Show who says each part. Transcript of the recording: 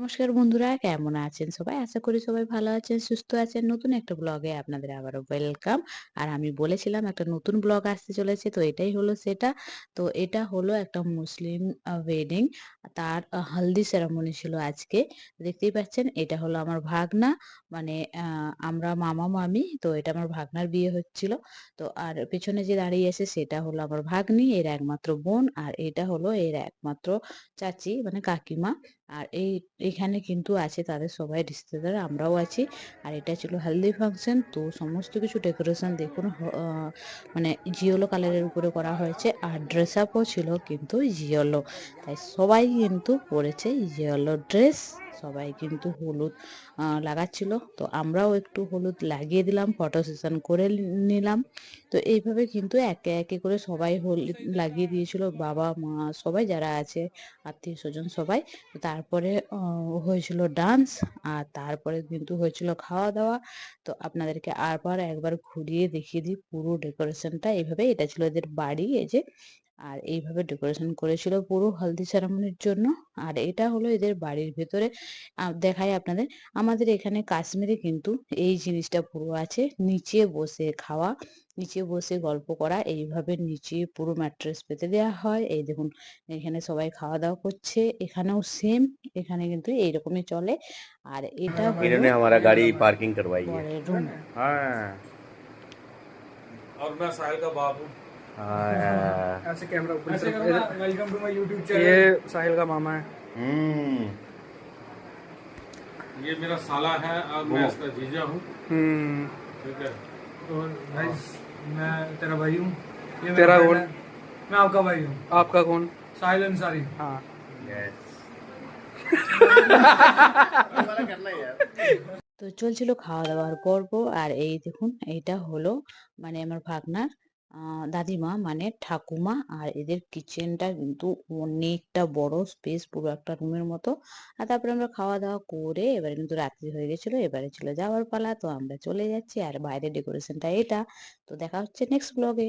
Speaker 1: নমস্কার বন্ধুরা, কেমন আছেন সবাই? আশা করি সবাই ভালো আছেন, সুস্থ আছেন। নতুন একটা ব্লগে আপনাদের আবারও ওয়েলকাম। আর আমি বলেছিলাম একটা নতুন ব্লগ আসতে চলেছে, তো এটাই হলো সেটা। তো এটা হলো একটা মুসলিম ওয়েডিং। তার হলদি সেরামনি ছিল আজকে। দেখতেই পাচ্ছেন এটা হলো আমার ভাগনা। মানে আমরা মামা-মামী। তো এটা আমার ভাগনার বিয়ে হচ্ছিল। তো আর পেছনে যে দাঁড়িয়ে আছে সেটা হলো আমার ভাগ্নি, এর একমাত্র বোন। আর এটা হলো এর একমাত্র চাচী মানে কাকিমা। আর এখানে কিন্তু আছে তাদের সবাই রিশতেদার, আমরাও আছি। আর এটা ছিল হালদি ফাংশন। তো সমস্ত কিছু ডেকোরেশন দেখুন মানে ইয়েলো কালারের উপরে করা হয়েছে। আর ড্রেস আপও ছিল কিন্তু ইয়েলো। তাই সবাই কিন্তু পরেছে ইয়েলো ড্রেস। সবাই কিন্তু হলুদ লাগাচ্ছিল। তো আমরাও একটু হলুদ লাগিয়ে দিলাম, ফটো সেশন করে নিলাম। তো এইভাবে কিন্তু একে একে করে সবাই হলুদ লাগিয়ে দিয়েছিল, বাবা মা সবাই যারা আছে, আত্মীয় স্বজন সবাই। তো তারপরে হয়েছিল ডান্স। আর তারপরে কিন্তু হয়েছিল খাওয়া দাওয়া। তো আপনাদেরকে আবার একবার ঘুরিয়ে দেখিয়ে দিই পুরো ডেকোরেশনটা। এইভাবে এটা ছিল এদের বাড়ি, এই যে। আর এইভাবে ডেকোরেশন করেছিল পুরো হলদি সেরামনির জন্য। আর এটা হলো এদের বাড়ির ভেতরে। দেখাই আপনাদের। আমাদের এখানে কাশ্মীরে কিন্তু এই জিনিসটা পুরো আছে, নিচে বসে খাওয়া, নিচে বসে গল্প করা। এইভাবে নিচে পুরো ম্যাট্রেস পেতে দেওয়া হয়। এই দেখুন, এখানে সবাই খাওয়া দাওয়া করছে। এখানেও সেম, এখানে কিন্তু এইরকমই চলে। আর এটা হলো
Speaker 2: इन्होंने हमारा गाड़ी पार्किंग करवाई है।
Speaker 1: বরের রুম।
Speaker 2: हाँ
Speaker 3: और मैं साहिल का बाप हूँ।
Speaker 2: हाँ।
Speaker 4: ऐसे कैमरा ऊपर
Speaker 3: ऐसे
Speaker 4: तरफ।
Speaker 3: करो ना, welcome to my YouTube channel.
Speaker 4: ये साहिल का मामा है।
Speaker 2: हम्म।
Speaker 3: ये मेरा साला है और मैं इसका जीजा हूँ। ठीक है।
Speaker 4: और भाई मैं तेरा भाई हूँ। ये
Speaker 5: तेरा
Speaker 4: मेरा
Speaker 5: कौन?
Speaker 4: friend है। मैं आपका भाई हूँ,
Speaker 5: आपका कौन?
Speaker 4: साहिल अंसारी।
Speaker 5: हाँ।
Speaker 2: Yes.
Speaker 1: তো চলছিল খাওয়া দাওয়ার পর্ব। আর এই দেখুন, এইটা হলো মানে আমার ভাগনার দাদিমা মানে ঠাকুমা। আর এদের কিচেনটা কিন্তু অনেকটা বড় স্পেস, পুরো একটা রুমের মতো। আর তারপরে আমরা খাওয়া দাওয়া করে এবারে কিন্তু রাত্রি হয়ে গেছিল, এবারে চলে যাওয়ার পালা। তো আমরা চলে যাচ্ছি। আর বাইরের ডেকোরেশনটা এটা। তো দেখা হচ্ছে নেক্সট ব্লগে।